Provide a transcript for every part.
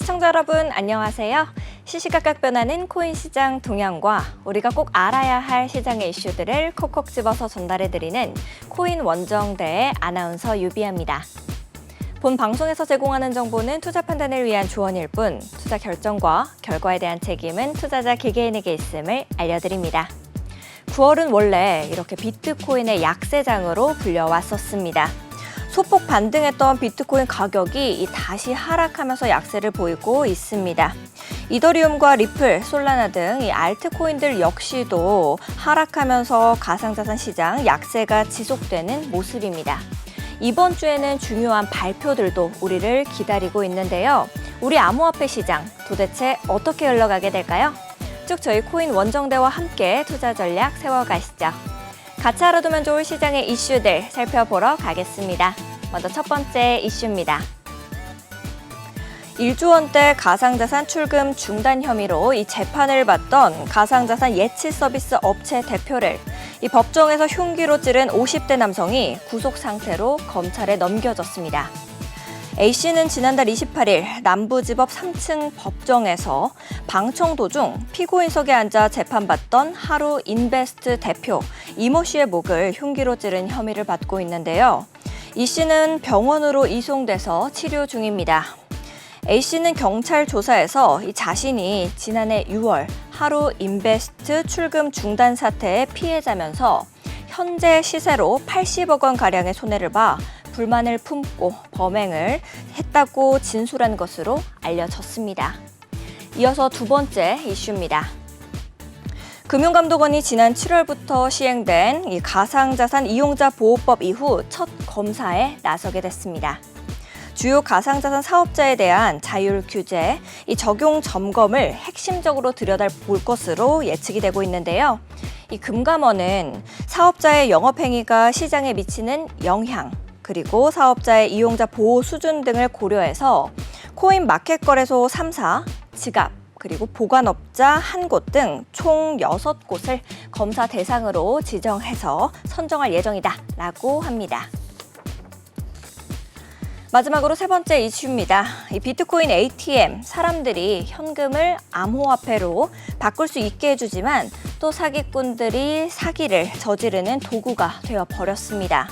시청자 여러분 안녕하세요. 시시각각 변하는 코인 시장 동향과 우리가 꼭 알아야 할 시장의 이슈들을 콕콕 집어서 전달해드리는 코인 원정대의 아나운서 유비아입니다. 본 방송에서 제공하는 정보는 투자 판단을 위한 조언일 뿐 투자 결정과 결과에 대한 책임은 투자자 개개인에게 있음을 알려드립니다. 9월은 원래 이렇게 비트코인의 약세장으로 불려왔었습니다. 소폭 반등했던 비트코인 가격이 다시 하락하면서 약세를 보이고 있습니다. 이더리움과 리플, 솔라나 등 이 알트코인들 역시도 하락하면서 가상자산 시장 약세가 지속되는 모습입니다. 이번 주에는 중요한 발표들도 우리를 기다리고 있는데요. 우리 암호화폐 시장 도대체 어떻게 흘러가게 될까요? 쭉 저희 코인 원정대와 함께 투자 전략 세워가시죠. 같이 알아두면 좋을 시장의 이슈들 살펴보러 가겠습니다. 먼저 첫 번째 이슈입니다. 1조 원대 가상자산 출금 중단 혐의로 이 재판을 받던 가상자산 예치 서비스 업체 대표를 이 법정에서 흉기로 찌른 50대 남성이 구속 상태로 검찰에 넘겨졌습니다. A씨는 지난달 28일 남부지법 3층 법정에서 방청 도중 피고인석에 앉아 재판받던 하루인베스트 대표 이모 씨의 목을 흉기로 찌른 혐의를 받고 있는데요. 이 씨는 병원으로 이송돼서 치료 중입니다. A씨는 경찰 조사에서 자신이 지난해 6월 하루인베스트 출금 중단 사태의 피해자면서 현재 시세로 80억 원가량의 손해를 봐 불만을 품고 범행을 했다고 진술한 것으로 알려졌습니다. 이어서 두 번째 이슈입니다. 금융감독원이 지난 7월부터 시행된 이 가상자산 이용자 보호법 이후 첫 검사에 나서게 됐습니다. 주요 가상자산 사업자에 대한 자율 규제, 이 적용 점검을 핵심적으로 들여다볼 것으로 예측이 되고 있는데요. 이 금감원은 사업자의 영업행위가 시장에 미치는 영향, 그리고 사업자의 이용자 보호 수준 등을 고려해서 코인 마켓 거래소 3사, 지갑, 그리고 보관업자 1곳 등 총 6곳을 검사 대상으로 지정해서 선정할 예정이다라고 합니다. 마지막으로 세 번째 이슈입니다. 이 비트코인 ATM, 사람들이 현금을 암호화폐로 바꿀 수 있게 해주지만 또 사기꾼들이 사기를 저지르는 도구가 되어버렸습니다.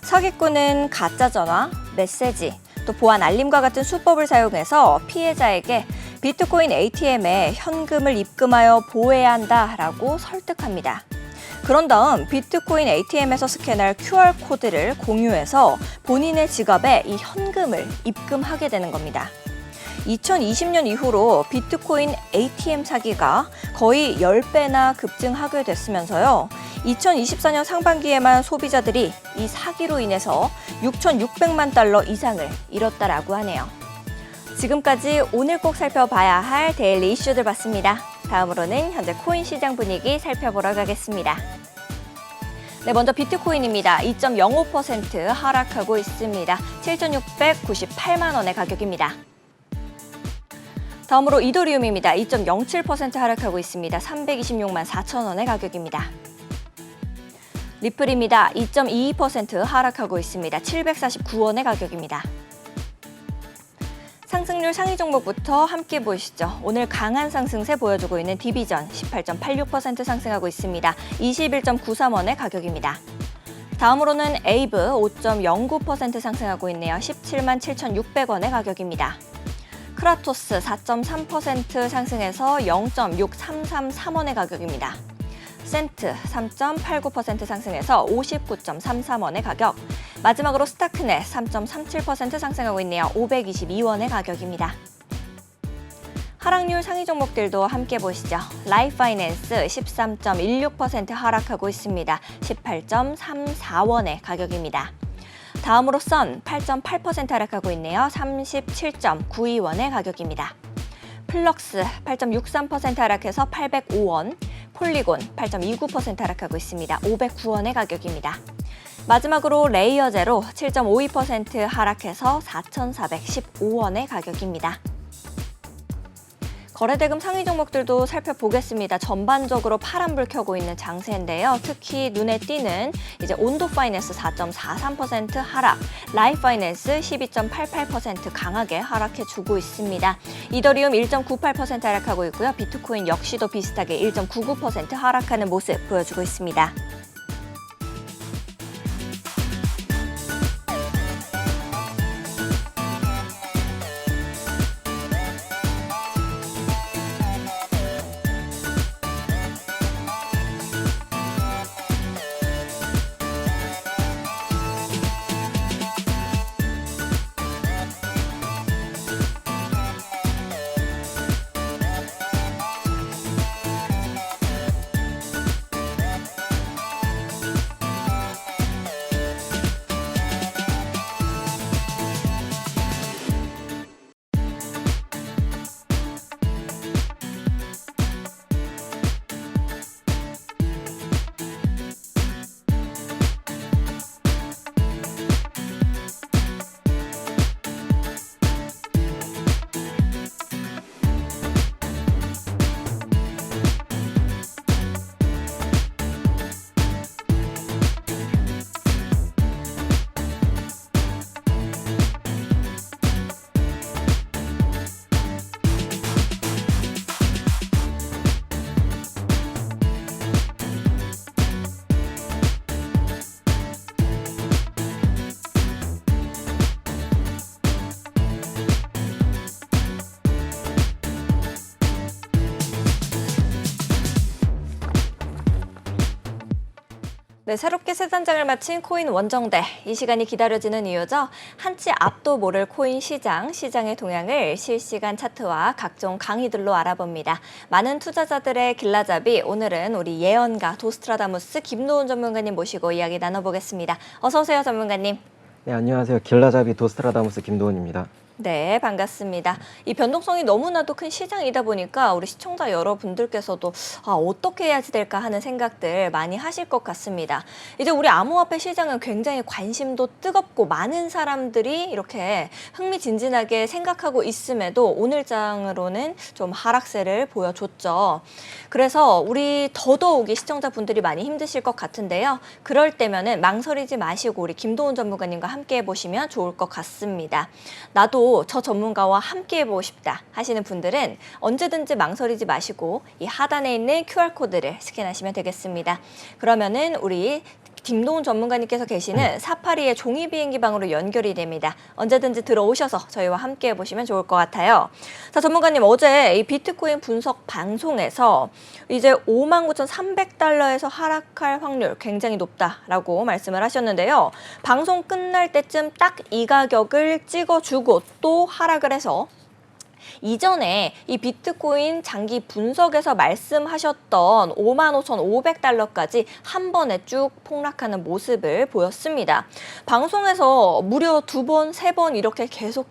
사기꾼은 가짜 전화, 메시지, 또 보안 알림과 같은 수법을 사용해서 피해자에게 비트코인 ATM에 현금을 입금하여 보호해야 한다라고 설득합니다. 그런 다음 비트코인 ATM에서 스캔할 QR코드를 공유해서 본인의 지갑에 이 현금을 입금하게 되는 겁니다. 2020년 이후로 비트코인 ATM 사기가 거의 10배나 급증하게 됐으면서요. 2024년 상반기에만 소비자들이 이 사기로 인해서 6,600만 달러 이상을 잃었다라고 하네요. 지금까지 오늘 꼭 살펴봐야 할 데일리 이슈들 봤습니다. 다음으로는 현재 코인 시장 분위기 살펴보러 가겠습니다. 네, 먼저 비트코인입니다. 2.05% 하락하고 있습니다. 7,698만 원의 가격입니다. 다음으로 이더리움입니다. 2.07% 하락하고 있습니다. 326만 4천 원의 가격입니다. 리플입니다. 2.22% 하락하고 있습니다. 749원의 가격입니다. 상승률 상위 종목부터 함께 보시죠. 오늘 강한 상승세 보여주고 있는 디비전 18.86% 상승하고 있습니다. 21.93원의 가격입니다. 다음으로는 에이브 5.09% 상승하고 있네요. 17만 7,600원의 가격입니다. 크라토스 4.3% 상승해서 0.6333원의 가격입니다. 센트 3.89% 상승해서 59.33원의 가격. 마지막으로 스타크넷 3.37% 상승하고 있네요. 522원의 가격입니다. 하락률 상위 종목들도 함께 보시죠. 라이프파이낸스 13.16% 하락하고 있습니다. 18.34원의 가격입니다. 다음으로 선 8.8% 하락하고 있네요. 37.92원의 가격입니다. 플럭스 8.63% 하락해서 805원, 폴리곤 8.29% 하락하고 있습니다. 509원의 가격입니다. 마지막으로 레이어 제로 7.52% 하락해서 4,415원의 가격입니다. 거래대금 상위 종목들도 살펴보겠습니다. 전반적으로 파란불 켜고 있는 장세인데요. 특히 눈에 띄는 이제 온도파이낸스 4.43% 하락, 라이파이낸스 12.88% 강하게 하락해주고 있습니다. 이더리움 1.98% 하락하고 있고요. 비트코인 역시도 비슷하게 1.99% 하락하는 모습 보여주고 있습니다. 네, 새롭게 새 단장을 마친 코인 원정대. 이 시간이 기다려지는 이유죠. 한치 앞도 모를 코인 시장의 동향을 실시간 차트와 각종 강의들로 알아봅니다. 많은 투자자들의 길라잡이, 오늘은 우리 예언가 도스트라다무스 김노은 전문가님 모시고 이야기 나눠보겠습니다. 어서 오세요, 전문가님. 네, 안녕하세요. 길라잡이 도스트라다무스 김도훈입니다. 네, 반갑습니다. 이 변동성이 너무나도 큰 시장이다 보니까 우리 시청자 여러분들께서도 어떻게 해야지 될까 하는 생각들 많이 하실 것 같습니다. 이제 우리 암호화폐 시장은 굉장히 관심도 뜨겁고 많은 사람들이 이렇게 흥미진진하게 생각하고 있음에도 오늘장으로는 좀 하락세를 보여줬죠. 그래서 우리 더더욱이 시청자분들이 많이 힘드실 것 같은데요. 그럴 때면은 망설이지 마시고 우리 김도훈 전문가님과 함께 해보시면 좋을 것 같습니다. 나도 저 전문가와 함께 해보고 싶다 하시는 분들은 언제든지 망설이지 마시고 이 하단에 있는 QR코드를 스캔하시면 되겠습니다. 그러면은 우리 김도훈 전문가님께서 계시는 482의 종이 비행기 방으로 연결이 됩니다. 언제든지 들어오셔서 저희와 함께 해보시면 좋을 것 같아요. 자, 전문가님, 어제 이 비트코인 분석 방송에서 이제 59,300달러에서 하락할 확률 굉장히 높다라고 말씀을 하셨는데요. 방송 끝날 때쯤 딱 이 가격을 찍어주고 또 하락을 해서 이전에 이 비트코인 장기 분석에서 말씀하셨던 55,500달러까지 한 번에 쭉 폭락하는 모습을 보였습니다. 방송에서 무려 2번, 3번 이렇게 계속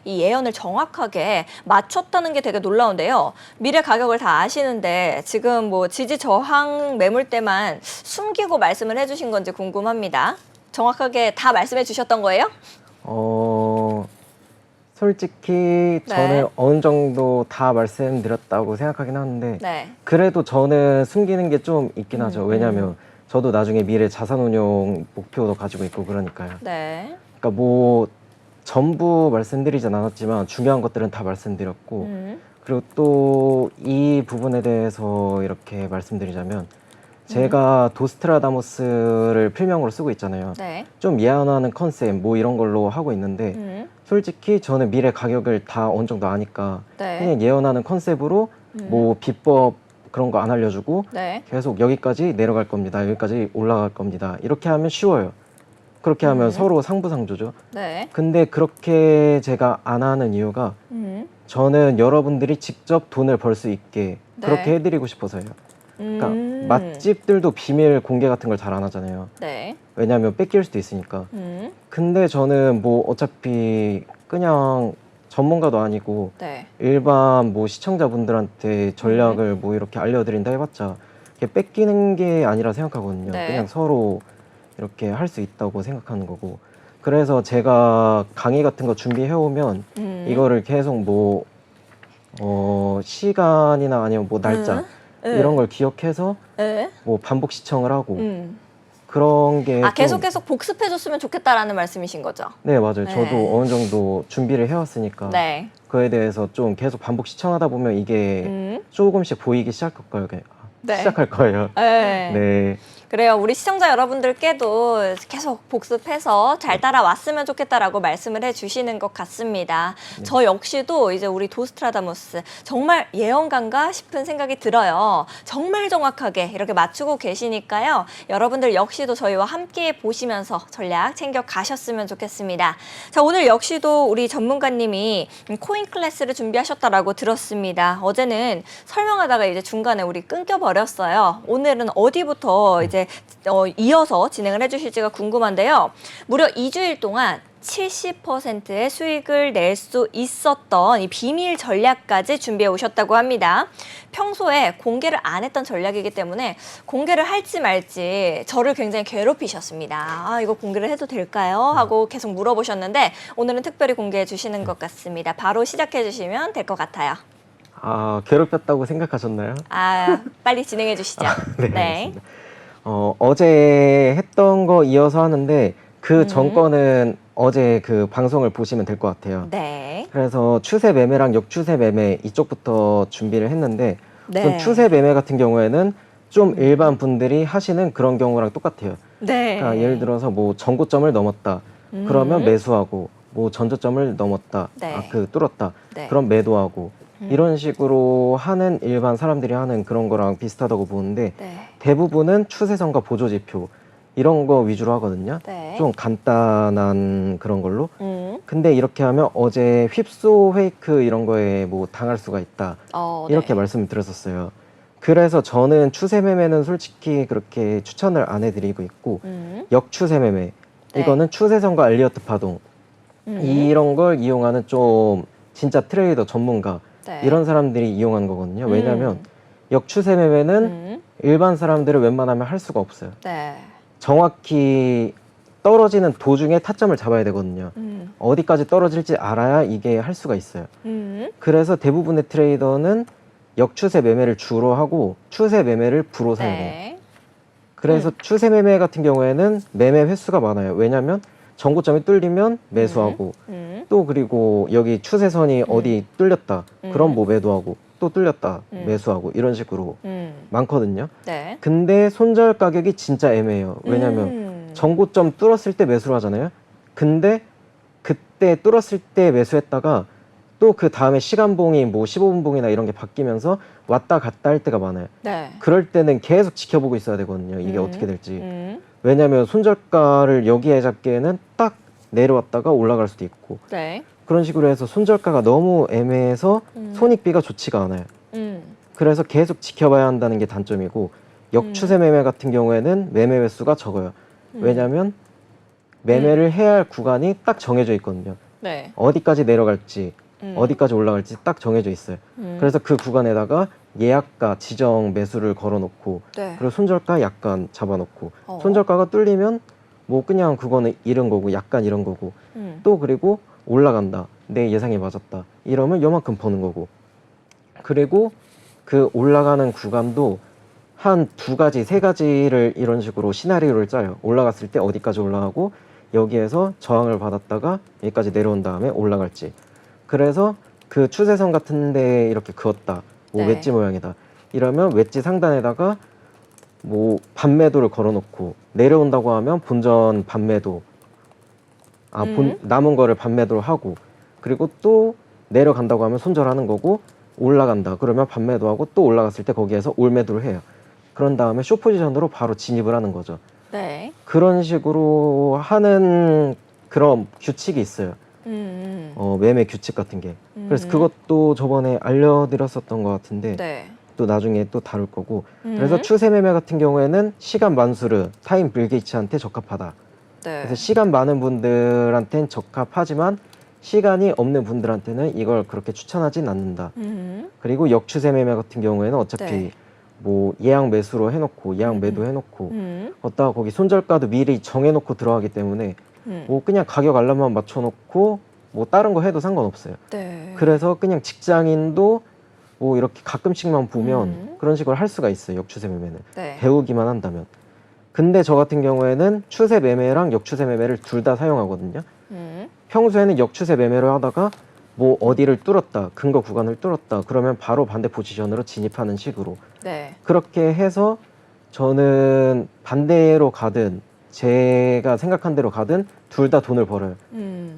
이 예언을 정확하게 맞췄다는 게 되게 놀라운데요. 미래 가격을 다 아시는데 지금 뭐 지지 저항 매물대만 숨기고 말씀을 해주신 건지 궁금합니다. 정확하게 다 말씀해 주셨던 거예요? 솔직히 저는 어느 정도 다 말씀드렸다고 생각하긴 하는데 그래도 저는 숨기는 게 좀 있긴 하죠. 왜냐하면 저도 나중에 미래 자산운용 목표도 가지고 있고 그러니까요. 그러니까 뭐 전부 말씀드리진 않았지만 중요한 것들은 다 말씀드렸고 그리고 또 이 부분에 대해서 이렇게 말씀드리자면 제가 도스트라다무스를 필명으로 쓰고 있잖아요. 좀 예언하는 컨셉 뭐 이런 걸로 하고 있는데 솔직히 저는 미래 가격을 다 어느 정도 아니까 그냥 예언하는 컨셉으로 뭐 비법 그런 거 안 알려주고 계속 여기까지 내려갈 겁니다. 여기까지 올라갈 겁니다. 이렇게 하면 쉬워요. 그렇게 하면 서로 상부상조죠. 근데 그렇게 제가 안 하는 이유가 저는 여러분들이 직접 돈을 벌 수 있게 그렇게 해드리고 싶어서요. 그러니까 맛집들도 비밀 공개 같은 걸 잘 안 하잖아요. 왜냐하면 뺏길 수도 있으니까. 근데 저는 뭐 어차피 그냥 전문가도 아니고 일반 뭐 시청자분들한테 전략을 뭐 이렇게 알려드린다 해봤자 뺏기는 게 아니라 생각하거든요. 그냥 서로 이렇게 할 수 있다고 생각하는 거고. 그래서 제가 강의 같은 거 준비해 오면 이거를 계속 뭐 시간이나 아니면 뭐 날짜 이런 걸 기억해서 뭐 반복 시청을 하고 그런 게 계속 복습해줬으면 좋겠다라는 말씀이신 거죠? 네, 맞아요. 저도 어느 정도 준비를 해왔으니까 네. 그에 대해서 좀 계속 반복 시청하다 보면 이게 조금씩 보이기 시작할 거예요. 네. 시작할 거예요. 네. 그래요. 우리 시청자 여러분들께도 계속 복습해서 잘 따라왔으면 좋겠다라고 말씀을 해주시는 것 같습니다. 네. 저 역시도 이제 우리 도스트라다무스 정말 예언가인가 싶은 생각이 들어요. 정말 정확하게 이렇게 맞추고 계시니까요. 여러분들 역시도 저희와 함께 보시면서 전략 챙겨 가셨으면 좋겠습니다. 자, 오늘 역시도 우리 전문가님이 코인 클래스를 준비하셨다라고 들었습니다. 어제는 설명하다가 이제 중간에 우리 끊겨버렸어요. 오늘은 어디부터 이제 이어서 진행을 해주실지가 궁금한데요. 무려 2주일 동안 70%의 수익을 낼 수 있었던 이 비밀 전략까지 준비해 오셨다고 합니다. 평소에 공개를 안 했던 전략이기 때문에 공개를 할지 말지 저를 굉장히 괴롭히셨습니다. 이거 공개를 해도 될까요? 하고 계속 물어보셨는데 오늘은 특별히 공개해 주시는 것 같습니다. 바로 시작해 주시면 될 것 같아요. 괴롭혔다고 생각하셨나요? 빨리 진행해 주시죠. 네. 어제 했던 거 이어서 하는데 그 전거는 어제 그 방송을 보시면 될 것 같아요. 네. 그래서 추세 매매랑 역추세 매매 이쪽부터 준비를 했는데 네. 추세 매매 같은 경우에는 좀 일반 분들이 하시는 그런 경우랑 똑같아요. 네. 그러니까 예를 들어서 뭐 전고점을 넘었다. 그러면 매수하고 뭐 전저점을 넘었다. 네. 뚫었다. 네. 그럼 매도하고 이런 식으로 하는 일반 사람들이 하는 그런 거랑 비슷하다고 보는데 네. 대부분은 추세선과 보조지표 이런 거 위주로 하거든요. 네. 좀 간단한 그런 걸로. 근데 이렇게 하면 어제 휩소 페이크 이런 거에 뭐 당할 수가 있다. 이렇게 네. 말씀을 드렸었어요. 그래서 저는 추세 매매는 솔직히 그렇게 추천을 안 해드리고 있고 역추세 매매 이거는 추세선과 알리어트 파동 이런 걸 이용하는 좀 진짜 트레이더 전문가 이런 사람들이 이용하는 거거든요. 왜냐하면 역추세 매매는 일반 사람들을 웬만하면 할 수가 없어요. 정확히 떨어지는 도중에 타점을 잡아야 되거든요. 어디까지 떨어질지 알아야 이게 할 수가 있어요. 그래서 대부분의 트레이더는 역추세 매매를 주로 하고 추세 매매를 부로 사용해요. 그래서 추세 매매 같은 경우에는 매매 횟수가 많아요. 왜냐하면 전고점이 뚫리면 매수하고 또 그리고 여기 추세선이 어디 뚫렸다. 그럼 뭐 매도하고 또 뚫렸다. 매수하고 이런 식으로 많거든요. 네. 근데 손절 가격이 진짜 애매해요. 왜냐하면 전고점 뚫었을 때 매수를 하잖아요. 근데 그때 뚫었을 때 매수했다가 또 그 다음에 시간봉이 뭐 15분 봉이나 이런 게 바뀌면서 왔다 갔다 할 때가 많아요. 네. 그럴 때는 계속 지켜보고 있어야 되거든요. 이게 어떻게 될지. 왜냐하면 손절가를 여기에 잡기에는 딱 내려왔다가 올라갈 수도 있고 네. 그런 식으로 해서 손절가가 너무 애매해서 손익비가 좋지가 않아요. 그래서 계속 지켜봐야 한다는 게 단점이고 역추세 매매 같은 경우에는 매매 횟수가 적어요. 왜냐하면 매매를 해야 할 구간이 딱 정해져 있거든요. 네. 어디까지 내려갈지 어디까지 올라갈지 딱 정해져 있어요. 그래서 그 구간에다가 예약가 지정 매수를 걸어놓고 네. 그리고 손절가 약간 잡아놓고 손절가가 뚫리면 뭐 그냥 그거는 이런 거고 약간 이런 거고 또 그리고 올라간다 내 예상이 맞았다 이러면 요만큼 버는 거고 그리고 그 올라가는 구간도 한 2가지 3가지를 이런 식으로 시나리오를 짜요. 올라갔을 때 어디까지 올라가고 여기에서 저항을 받았다가 여기까지 내려온 다음에 올라갈지 그래서 그 추세선 같은데 이렇게 그었다 뭐 웨지 모양이다 이러면 웨지 상단에다가 뭐 반매도를 걸어놓고 내려온다고 하면 본전 반매도 남은 거를 반매도를 하고 그리고 또 내려간다고 하면 손절하는 거고 올라간다 그러면 반매도하고 또 올라갔을 때 거기에서 올매도를 해요. 그런 다음에 숏 포지션으로 바로 진입을 하는 거죠. 네. 그런 식으로 하는 그런 규칙이 있어요. 매매 규칙 같은 게. 그래서 그것도 저번에 알려드렸었던 것 같은데 네. 또 나중에 또 다룰 거고 그래서 추세 매매 같은 경우에는 시간 만수르 타임 빌 게이츠한테 적합하다. 네. 그래서 시간 많은 분들한테는 적합하지만 시간이 없는 분들한테는 이걸 그렇게 추천하진 않는다. 그리고 역추세 매매 같은 경우에는 어차피 뭐 예약 매수로 해놓고 예약 매도 해놓고 어디다가 거기 손절가도 미리 정해놓고 들어가기 때문에 뭐 그냥 가격 알람만 맞춰놓고 뭐 다른 거 해도 상관없어요. 네. 그래서 그냥 직장인도 뭐 이렇게 가끔씩만 보면 그런 식으로 할 수가 있어요. 역추세 매매는. 네. 배우기만 한다면. 근데 저 같은 경우에는 추세 매매랑 역추세 매매를 둘 다 사용하거든요. 평소에는 역추세 매매를 하다가 뭐 어디를 뚫었다, 근거 구간을 뚫었다, 그러면 바로 반대 포지션으로 진입하는 식으로. 네. 그렇게 해서 저는 반대로 가든 제가 생각한 대로 가든 둘 다 돈을 벌어요.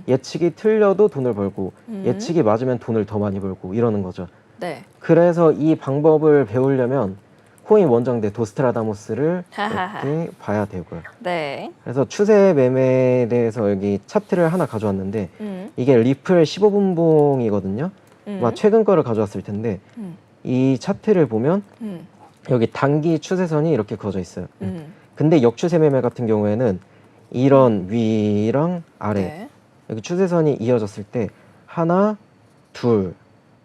예측이 틀려도 돈을 벌고 예측이 맞으면 돈을 더 많이 벌고 이러는 거죠. 네. 그래서 이 방법을 배우려면 코인 원정대 도스트라다모스를 이렇게 봐야 되고요. 네. 그래서 추세 매매에 대해서 여기 차트를 하나 가져왔는데 이게 리플 15분봉이거든요. 아마 최근 거를 가져왔을 텐데 이 차트를 보면 여기 단기 추세선이 이렇게 그어져 있어요. 근데 역추세 매매 같은 경우에는 이런 위랑 아래 네. 여기 추세선이 이어졌을 때 하나, 둘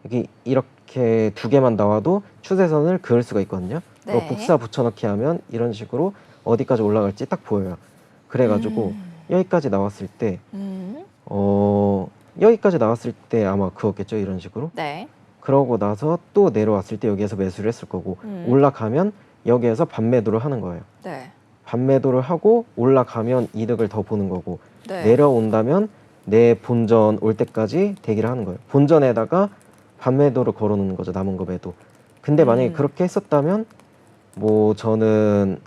여기 이렇게 두 개만 나와도 추세선을 그을 수가 있거든요. 네. 복사 붙여넣기 하면 이런 식으로 어디까지 올라갈지 딱 보여요. 그래가지고 여기까지 나왔을 때 여기까지 나왔을 때 아마 그었겠죠. 이런 식으로. 네. 그러고 나서 또 내려왔을 때 여기에서 매수를 했을 거고 올라가면 여기에서 반매도를 하는 거예요. 네. 반매도를 하고 올라가면 이득을 더 보는 거고 네. 내려온다면 내 본전 올 때까지 대기를 하는 거예요. 본전에다가 반매도를 걸어놓는 거죠. 남은 거 매도. 근데 만약에 그렇게 했었다면 뭐 저는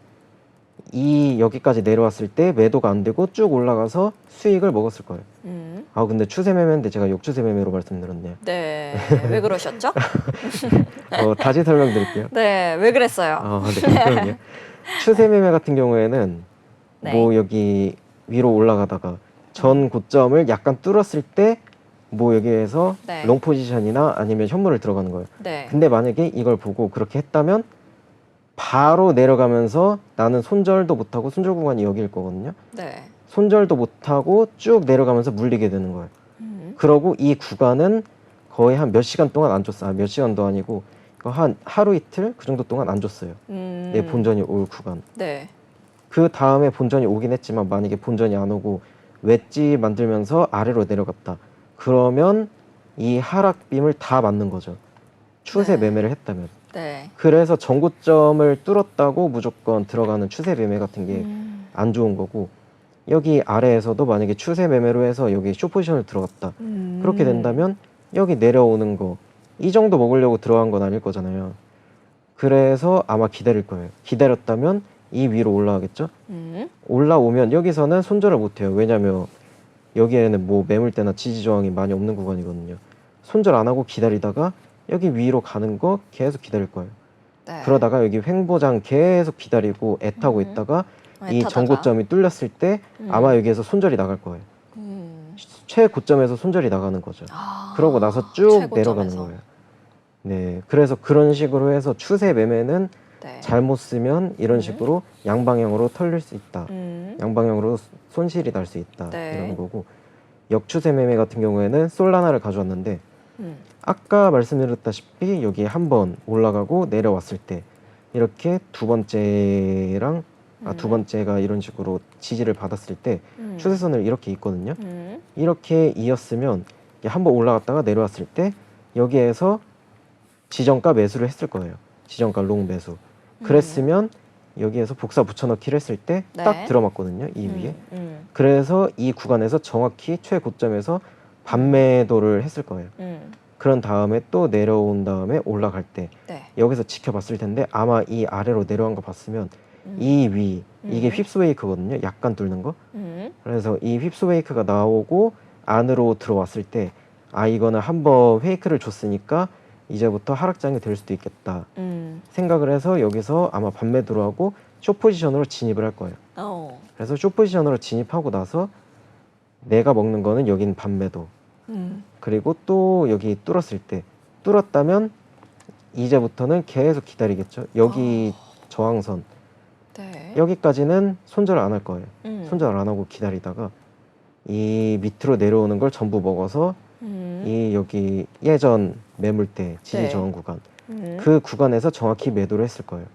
이 여기까지 내려왔을 때 매도가 안 되고 쭉 올라가서 수익을 먹었을 거예요. 아 근데 추세 매매인데 제가 역추세 매매로 말씀드렸네요. 네. 왜 그러셨죠? 다시 설명드릴게요. 네. 왜 그랬어요? 네. 그럼요. 추세 매매 같은 경우에는 네. 뭐 여기 위로 올라가다가 전 고점을 약간 뚫었을 때 뭐 여기에서 네. 롱 포지션이나 아니면 현물을 들어가는 거예요. 네. 근데 만약에 이걸 보고 그렇게 했다면 바로 내려가면서 나는 손절도 못하고 손절 구간이 여기일 거거든요. 네. 손절도 못하고 쭉 내려가면서 물리게 되는 거예요. 그러고 이 구간은 거의 한 몇 시간 동안 안 줬어요. 몇 시간도 아니고 한 하루 이틀 그 정도 동안 안 줬어요. 내 본전이 올 구간. 네. 그 다음에 본전이 오긴 했지만 만약에 본전이 안 오고 웨지 만들면서 아래로 내려갔다. 그러면 이 하락빔을 다 맞는 거죠. 추세 네. 매매를 했다면. 네. 그래서 전고점을 뚫었다고 무조건 들어가는 추세 매매 같은 게 안 좋은 거고 여기 아래에서도 만약에 추세 매매로 해서 여기 숏포지션을 들어갔다. 그렇게 된다면 여기 내려오는 거 이 정도 먹으려고 들어간 건 아닐 거잖아요. 그래서 아마 기다릴 거예요. 기다렸다면 이 위로 올라가겠죠. 올라오면 여기서는 손절을 못해요. 왜냐면 여기에는 뭐 매물대나 지지 저항이 많이 없는 구간이거든요. 손절 안 하고 기다리다가 여기 위로 가는 거 계속 기다릴 거예요. 네. 그러다가 여기 횡보장 계속 기다리고 애타고 있다가 이 애타다가. 전고점이 뚫렸을 때 아마 여기에서 손절이 나갈 거예요. 최고점에서 손절이 나가는 거죠. 그러고 나서 쭉 최고점에서. 내려가는 거예요. 네, 그래서 그런 식으로 해서 추세 매매는 네. 잘못 쓰면 이런 식으로 양방향으로 털릴 수 있다. 양방향으로 손실이 날 수 있다. 네. 이런 거고 역추세 매매 같은 경우에는 솔라나를 가져왔는데 아까 말씀드렸다시피 여기 한번 올라가고 내려왔을 때 이렇게 두 번째랑 두 번째가 이런 식으로 지지를 받았을 때 추세선을 이렇게 있거든요. 이렇게 이었으면 한번 올라갔다가 내려왔을 때 여기에서 지정가 매수를 했을 거예요. 지정가 롱 매수. 그랬으면 여기에서 복사 붙여넣기를 했을 때 딱 네. 들어맞거든요. 이 위에. 그래서 이 구간에서 정확히 최고점에서 반매도를 했을 거예요. 그런 다음에 또 내려온 다음에 올라갈 때 네. 여기서 지켜봤을 텐데 아마 이 아래로 내려간 거 봤으면 이 위, 이게 휩스웨이크거든요. 약간 뚫는 거. 그래서 이 휩스웨이크가 나오고 안으로 들어왔을 때 아 이거는 한번 페이크를 줬으니까 이제부터 하락장이 될 수도 있겠다 생각을 해서 여기서 아마 반매도로 하고 숏 포지션으로 진입을 할 거예요. 그래서 숏 포지션으로 진입하고 나서 내가 먹는 거는 여긴 반매도 그리고 또 여기 뚫었을 때 뚫었다면 이제부터는 계속 기다리겠죠. 여기 저항선 네. 여기까지는 손절 안 할 거예요. 손절 안 하고 기다리다가 이 밑으로 내려오는 걸 전부 먹어서 이 여기 예전 매물대 지지 네. 저항 구간 그 구간에서 정확히 매도를 했을 거예요.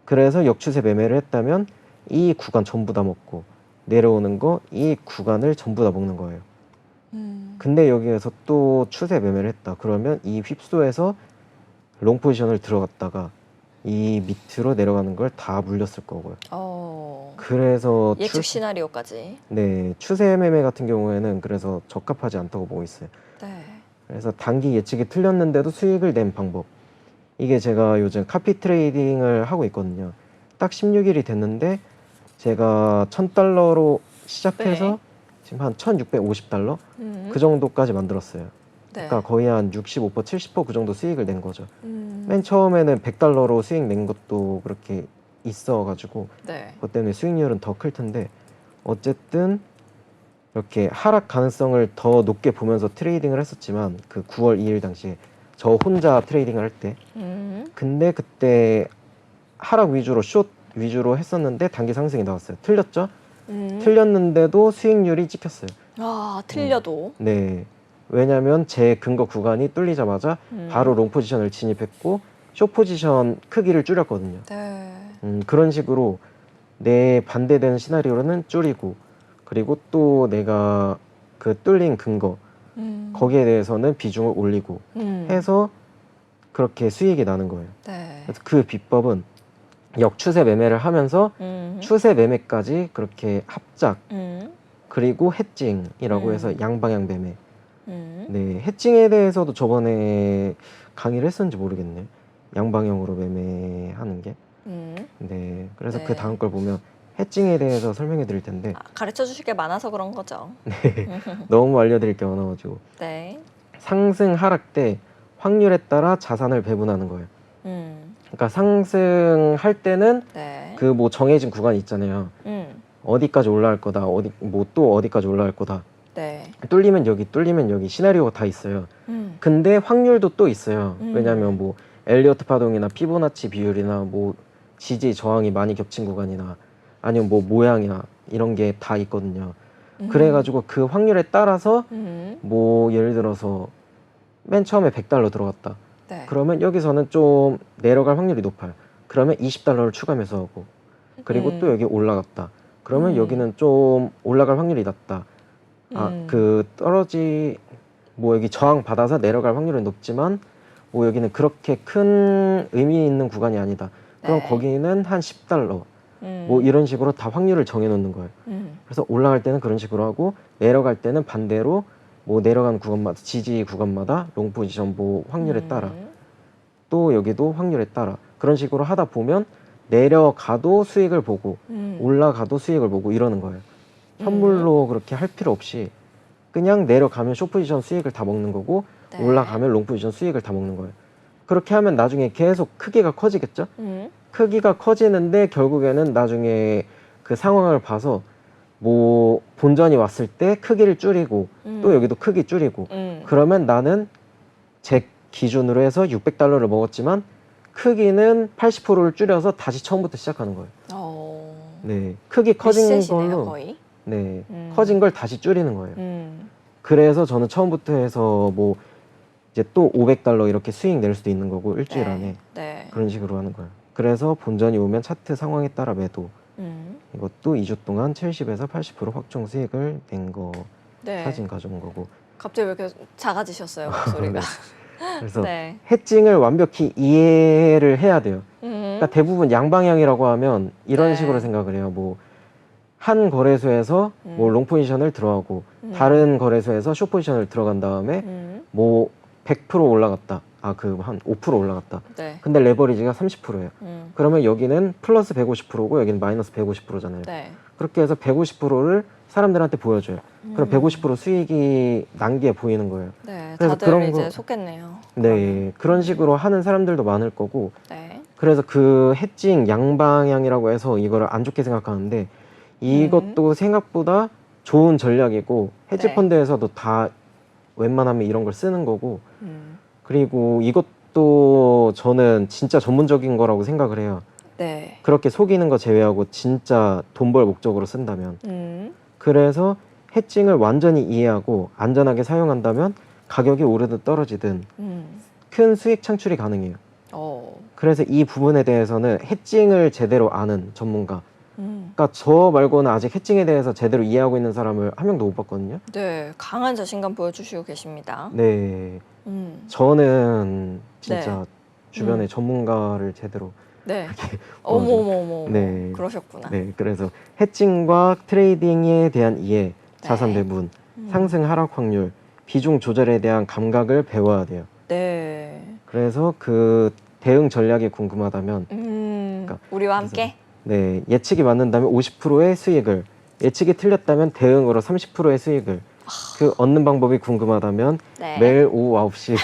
그래서 역추세 매매를 했다면 이 구간 전부 다 먹고 내려오는 거 이 구간을 전부 다 먹는 거예요. 근데 여기에서 또 추세 매매를 했다. 그러면 이 휩소에서 롱 포지션을 들어갔다가 이 밑으로 내려가는 걸 다 물렸을 거고요. 그래서 예측 시나리오까지. 네, 추세 매매 같은 경우에는 그래서 적합하지 않다고 보고 있어요. 네. 그래서 단기 예측이 틀렸는데도 수익을 낸 방법. 이게 제가 요즘 카피 트레이딩을 하고 있거든요. 딱 16일이 됐는데 제가 $1,000로 시작해서 네. 지금 한 $1,650 그 정도까지 만들었어요. 네. 그러니까 거의 한 65%, 70%그 정도 수익을 낸 거죠. 맨 처음에는 $100로 수익 낸 것도 그렇게 있어가지고 네. 그것 때문에 수익률은 더 클 텐데 어쨌든 이렇게 하락 가능성을 더 높게 보면서 트레이딩을 했었지만 그 9월 2일 당시에 저 혼자 트레이딩을 할 때 근데 그때 하락 위주로 숏 위주로 했었는데 단기 상승이 나왔어요. 틀렸죠? 틀렸는데도 수익률이 찍혔어요. 아, 틀려도. 네. 왜냐면 제 근거 구간이 뚫리자마자 바로 롱 포지션을 진입했고 숏 포지션 크기를 줄였거든요. 네. 그런 식으로 내 반대되는 시나리오로는 줄이고 그리고 또 내가 그 뚫린 근거 거기에 대해서는 비중을 올리고 해서 그렇게 수익이 나는 거예요. 네. 그래서 그 비법은 역추세 매매를 하면서 추세 매매까지 그렇게 합작 그리고 해칭이라고 해서 양방향 매매. 네, 해칭에 대해서도 저번에 강의를 했었는지 모르겠네. 양방향으로 매매하는 게. 네, 그래서 네. 그 다음 걸 보면 해칭에 대해서 설명해 드릴 텐데 가르쳐 주실 게 많아서 그런 거죠. 너무 알려드릴 게 많아가지고 네. 상승 하락 때 확률에 따라 자산을 배분하는 거예요. 그러니까 상승할 때는 네. 그 뭐 정해진 구간이 있잖아요. 어디까지 올라갈 거다, 어디 뭐 또 어디까지 올라갈 거다. 네. 뚫리면 여기 시나리오가 다 있어요. 근데 확률도 또 있어요. 왜냐하면 뭐 엘리어트 파동이나 피보나치 비율이나 뭐 지지 저항이 많이 겹친 구간이나 아니면 뭐 모양이나 이런 게 다 있거든요. 그래가지고 그 확률에 따라서 뭐 예를 들어서 맨 처음에 $100 들어갔다. 네. 그러면 여기서는 좀 내려갈 확률이 높아요. 그러면 $20를 추가 매수하고 그리고 또 여기 올라갔다. 그러면 여기는 좀 올라갈 확률이 낮다. 그 뭐 여기 저항 받아서 내려갈 확률은 높지만 뭐 여기는 그렇게 큰 의미 있는 구간이 아니다. 그럼 네. 거기는 한 $10. 뭐 이런 식으로 다 확률을 정해 놓는 거예요. 그래서 올라갈 때는 그런 식으로 하고 내려갈 때는 반대로 뭐 내려가는 구간마다 지지 구간마다 롱 포지션 뭐 확률에 따라 또 여기도 확률에 따라 그런 식으로 하다 보면 내려가도 수익을 보고 올라가도 수익을 보고 이러는 거예요. 현물로 그렇게 할 필요 없이 그냥 내려가면 숏 포지션 수익을 다 먹는 거고 네. 올라가면 롱 포지션 수익을 다 먹는 거예요. 그렇게 하면 나중에 계속 크기가 커지겠죠? 크기가 커지는데 결국에는 나중에 그 상황을 봐서 뭐 본전이 왔을 때 크기를 줄이고 또 여기도 크기 줄이고 그러면 나는 제 기준으로 해서 $600를 먹었지만 크기는 80%를 줄여서 다시 처음부터 시작하는 거예요. 네, 크기 커진 리셋이네요, 걸로 거의. 네, 커진 걸 다시 줄이는 거예요. 그래서 저는 처음부터 해서 뭐 이제 또 $500 이렇게 수익 낼 수도 있는 거고 일주일 네. 안에 네. 그런 식으로 하는 거예요. 그래서 본전이 오면 차트 상황에 따라 매도. 이것도 2주 동안 70에서 80% 확정 수익을 낸 거 네. 사진 가져온 거고. 갑자기 왜 이렇게 작아지셨어요, 목소리가? 그래서 네. 해칭을 완벽히 이해를 해야 돼요. 그러니까 대부분 양방향이라고 하면 이런 네. 식으로 생각을 해요. 뭐 한 거래소에서 뭐 롱 포지션을 들어가고 다른 거래소에서 숏 포지션을 들어간 다음에 뭐 100% 올라갔다. 그 한 5% 올라갔다. 네. 근데 레버리지가 30%예요. 그러면 여기는 플러스 150%고 여기는 마이너스 150%잖아요. 네. 그렇게 해서 150%를 사람들한테 보여줘요. 그럼 150% 수익이 난 게 보이는 거예요. 네. 그래서 다들 그런 이제 거- 속겠네요. 네, 그런 식으로 하는 사람들도 많을 거고. 네. 그래서 그 해칭 양방향이라고 해서 이거를 안 좋게 생각하는데 이것도 생각보다 좋은 전략이고 헤지펀드에서도 다 웬만하면 이런 걸 쓰는 거고 그리고 이것도 저는 진짜 전문적인 거라고 생각을 해요. 네. 그렇게 속이는 거 제외하고 진짜 돈 벌 목적으로 쓴다면. 그래서 해칭을 완전히 이해하고 안전하게 사용한다면 가격이 오르든 떨어지든 큰 수익 창출이 가능해요. 그래서 이 부분에 대해서는 해칭을 제대로 아는 전문가 그러니까 저 말고는 아직 해칭에 대해서 제대로 이해하고 있는 사람을 한 명도 못 봤거든요. 네, 강한 자신감 보여주시고 계십니다. 네, 저는 진짜 네. 주변에 전문가를 제대로 네. 이렇게 어머머머. 네. 그러셨구나. 네, 그래서 해칭과 트레이딩에 대한 이해, 자산 네. 배분, 상승 하락 확률, 비중 조절에 대한 감각을 배워야 돼요. 네. 그래서 그 대응 전략이 궁금하다면 우리와 함께 네, 예측이 맞는다면 50%의 수익을, 예측이 틀렸다면 대응으로 30%의 수익을, 그 얻는 방법이 궁금하다면 네. 매일 오후 9시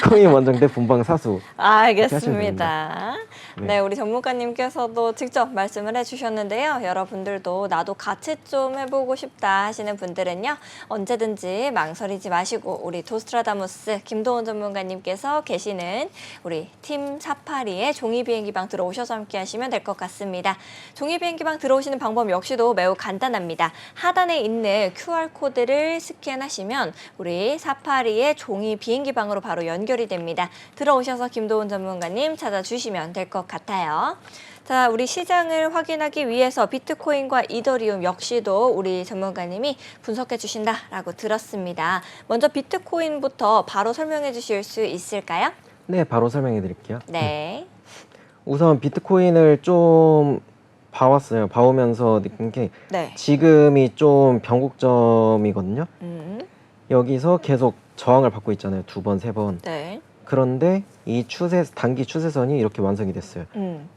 코인 원정대 본방 사수. 알겠습니다. 네. 네, 우리 전문가님께서도 직접 말씀을 해주셨는데요. 여러분들도 나도 같이 좀 해보고 싶다 하시는 분들은요. 언제든지 망설이지 마시고 우리 도스트라다무스 김도훈 전문가님께서 계시는 우리 팀 사파리의 종이비행기방 들어오셔서 함께 하시면 될 것 같습니다. 종이비행기방 들어오시는 방법 역시도 매우 간단합니다. 하단에 있는 QR코드를 스캔하시면 우리 사파리의 종이비행기방으로 바로 연결이 됩니다. 들어오셔서 김도훈 전문가님 찾아주시면 될 것 같아요. 자, 우리 시장을 확인하기 위해서 비트코인과 이더리움 역시도 우리 전문가님이 분석해 주신다라고 들었습니다. 먼저 비트코인부터 바로 설명해 주실 수 있을까요? 네, 바로 설명해 드릴게요. 네. 우선 비트코인을 좀 봐왔어요. 봐오면서 느낀 게 네. 지금이 좀 변곡점이거든요. 여기서 계속 저항을 받고 있잖아요. 2번, 3번. 네. 그런데 이 단기 추세선이 이렇게 완성이 됐어요.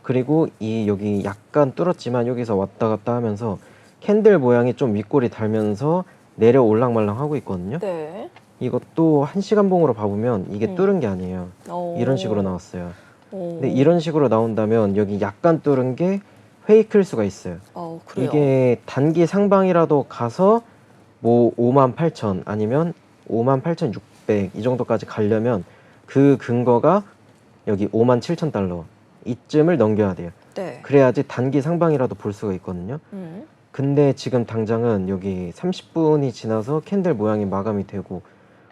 그리고 이 여기 약간 뚫었지만 여기서 왔다 갔다 하면서 캔들 모양이 좀 윗골이 달면서 내려 올랑말랑 하고 있거든요. 네. 이것도 1시간 봉으로 봐보면 이게 뚫은 게 아니에요. 이런 식으로 나왔어요. 근데 이런 식으로 나온다면 여기 약간 뚫은 게 페이크일 수가 있어요. 그래요? 이게 단기 상방이라도 가서 뭐 58,000 아니면 58,600 이 정도까지 가려면 그 근거가 여기 57,000달러 이쯤을 넘겨야 돼요. 네. 그래야지 단기 상방이라도 볼 수가 있거든요. 근데 지금 당장은 여기 30분이 지나서 캔들 모양이 마감이 되고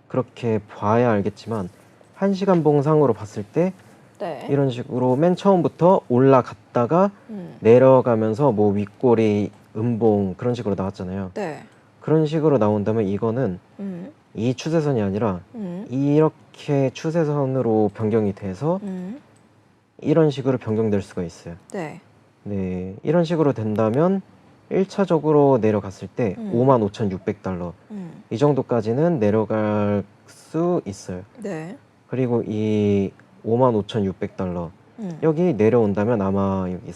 그렇게 봐야 알겠지만 1시간 봉상으로 봤을 때 네. 이런 식으로 맨 처음부터 올라갔다가 내려가면서 뭐 윗골이 음봉 그런 식으로 나왔잖아요. 네. 그런 식으로 나온다면 이거는 이 추세선이 아니라 이렇게 추세선으로 변경이 돼서 이런 식으로 변경될 수가 있어요. 네. 네, 이런 식으로 된다면 1차적으로 내려갔을 때 55,600달러 이 정도까지는 내려갈 수 있어요. 네. 그리고 이 55,600달러 여기 내려온다면 아마 여기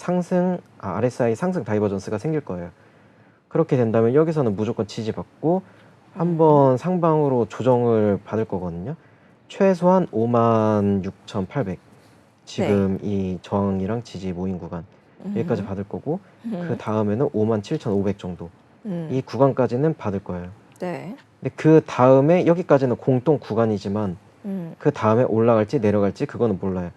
RSI 상승 다이버전스가 생길 거예요. 그렇게 된다면 여기서는 무조건 지지받고 한번 상방으로 조정을 받을 거거든요. 최소한 56,800 지금 이 저항이랑 지지 모인 구간 여기까지 받을 거고 그 다음에는 57,500 정도 이 구간까지는 받을 거예요. 네. 근데 그 다음에 여기까지는 공통 구간이지만 그 다음에 올라갈지 내려갈지 그거는 몰라요.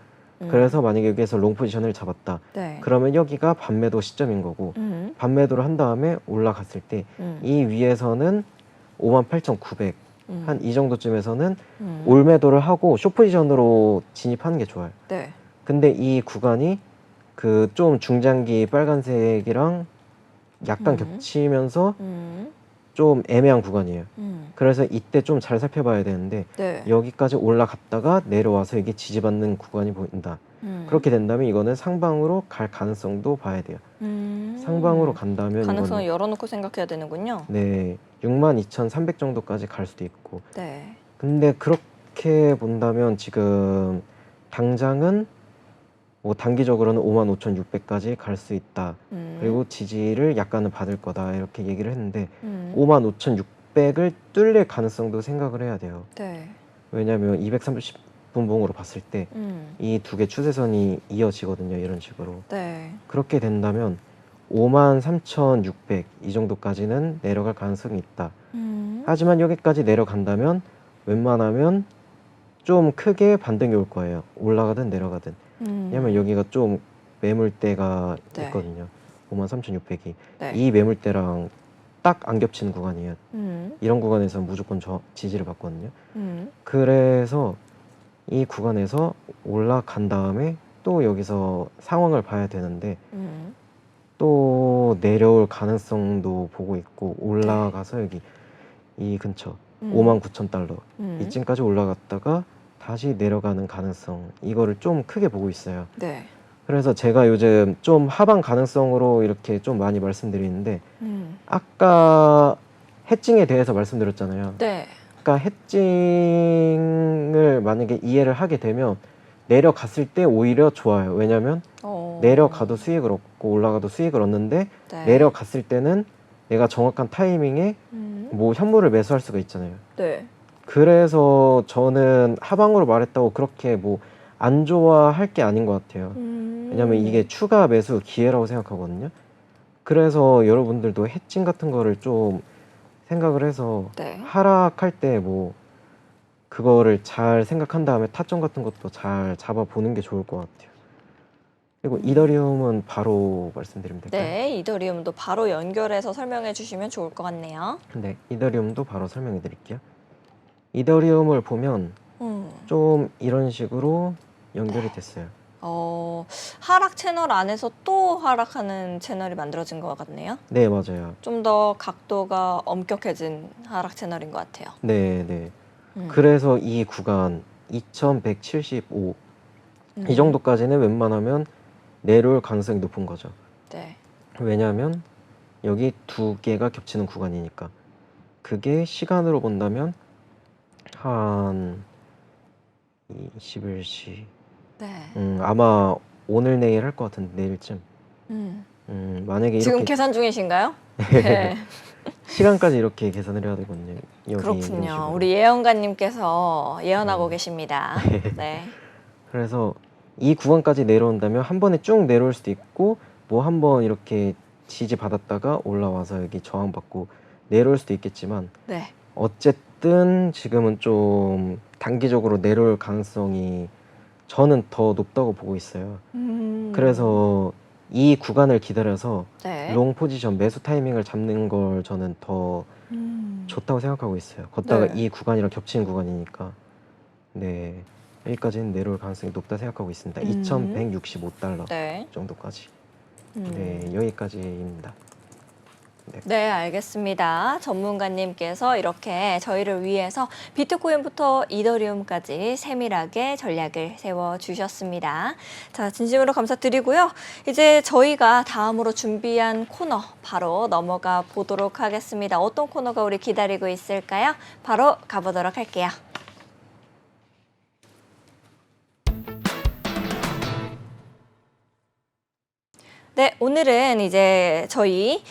그래서 만약에 여기에서 롱 포지션을 잡았다. 네. 그러면 여기가 반매도 시점인 거고 반매도를 한 다음에 올라갔을 때 이 위에서는 58,900 한 이 정도쯤에서는 올매도를 하고 숏 포지션으로 진입하는 게 좋아요. 네. 근데 이 구간이 그 좀 중장기 빨간색이랑 약간 겹치면서 좀 애매한 구간이에요. 그래서 이때 좀 잘 살펴봐야 되는데 네. 여기까지 올라갔다가 내려와서 이게 지지받는 구간이 보인다. 그렇게 된다면 이거는 상방으로 갈 가능성도 봐야 돼요. 상방으로 간다면 가능성을 이거는 열어놓고 생각해야 되는군요. 네, 62,300 정도까지 갈 수도 있고. 네. 근데 그렇게 본다면 지금 당장은 뭐 단기적으로는 55,600까지 갈 수 있다. 그리고 지지를 약간은 받을 거다. 이렇게 얘기를 했는데 55,600을 뚫릴 가능성도 생각을 해야 돼요. 네. 왜냐하면 230분 봉으로 봤을 때 이 두 개 추세선이 이어지거든요. 이런 식으로. 네. 그렇게 된다면 53,600 이 정도까지는 내려갈 가능성이 있다. 하지만 여기까지 내려간다면 웬만하면 좀 크게 반등이 올 거예요. 올라가든 내려가든. 왜냐면 여기가 좀 매물대가 네. 있거든요. 53,600이. 네. 이 매물대랑 딱 안 겹치는 구간이에요. 이런 구간에서 무조건 지지를 받거든요. 그래서 이 구간에서 올라간 다음에 또 여기서 상황을 봐야 되는데 또 내려올 가능성도 보고 있고 올라가서 여기 이 근처 59,000달러 이쯤까지 올라갔다가 다시 내려가는 가능성 이거를 좀 크게 보고 있어요. 네. 그래서 제가 요즘 좀 하방 가능성으로 이렇게 좀 많이 말씀드리는데 아까 해칭에 대해서 말씀드렸잖아요. 네. 그러니까 해칭을 만약에 이해를 하게 되면 내려갔을 때 오히려 좋아요. 왜냐면 내려가도 수익을 얻고 올라가도 수익을 얻는데 네. 내려갔을 때는 내가 정확한 타이밍에 뭐 현물을 매수할 수가 있잖아요. 네. 그래서 저는 하방으로 말했다고 그렇게 뭐 안 좋아할 게 아닌 것 같아요. 왜냐면 이게 추가 매수 기회라고 생각하거든요. 그래서 여러분들도 해칭 같은 거를 좀 생각을 해서 네. 하락할 때 뭐 그거를 잘 생각한 다음에 타점 같은 것도 잘 잡아보는 게 좋을 것 같아요. 그리고 이더리움은 바로 말씀드리면 될까요? 네, 이더리움도 바로 연결해서 설명해 주시면 좋을 것 같네요. 네, 이더리움도 바로 설명해 드릴게요. 이더리움을 보면 좀 이런 식으로 연결이 됐어요. 하락 채널 안에서 또 하락하는 채널이 만들어진 것 같네요. 네, 맞아요. 좀 더 각도가 엄격해진 하락 채널인 것 같아요. 네, 네. 그래서 이 구간 2175 이 정도까지는 웬만하면 내려올 가능성이 높은 거죠. 네. 왜냐하면 여기 두 개가 겹치는 구간이니까. 그게 시간으로 본다면 한 21시 네. 아마 오늘 내일 할 것 같은데 내일쯤 만약에 지금 이렇게 계산 중이신가요? 네. 시간까지 이렇게 계산을 해야 되거든요. 여기 이런 그렇군요. 식으로. 우리 예언가님께서 예언하고 계십니다. 네. 그래서 이 구간까지 내려온다면 한 번에 쭉 내려올 수도 있고 뭐 한 번 이렇게 지지 받았다가 올라와서 여기 저항받고 내려올 수도 있겠지만 네. 어쨌든 지금은 좀 단기적으로 내려올 가능성이 저는 더 높다고 보고 있어요. 그래서 이 구간을 기다려서 네. 롱 포지션 매수 타이밍을 잡는 걸 저는 더 좋다고 생각하고 있어요. 걷다가 네. 이 구간이랑 겹치는 구간이니까. 네, 여기까지는 내려올 가능성이 높다 생각하고 있습니다. 2,165달러 네. 정도까지. 네, 여기까지입니다. 네. 네, 알겠습니다. 전문가님께서 이렇게 저희를 위해서 비트코인부터 이더리움까지 세밀하게 전략을 세워주셨습니다. 자, 진심으로 감사드리고요. 이제 저희가 다음으로 준비한 코너 바로 넘어가 보도록 하겠습니다. 어떤 코너가 우리 기다리고 있을까요? 바로 가보도록 할게요. 네, 오늘은 이제 저희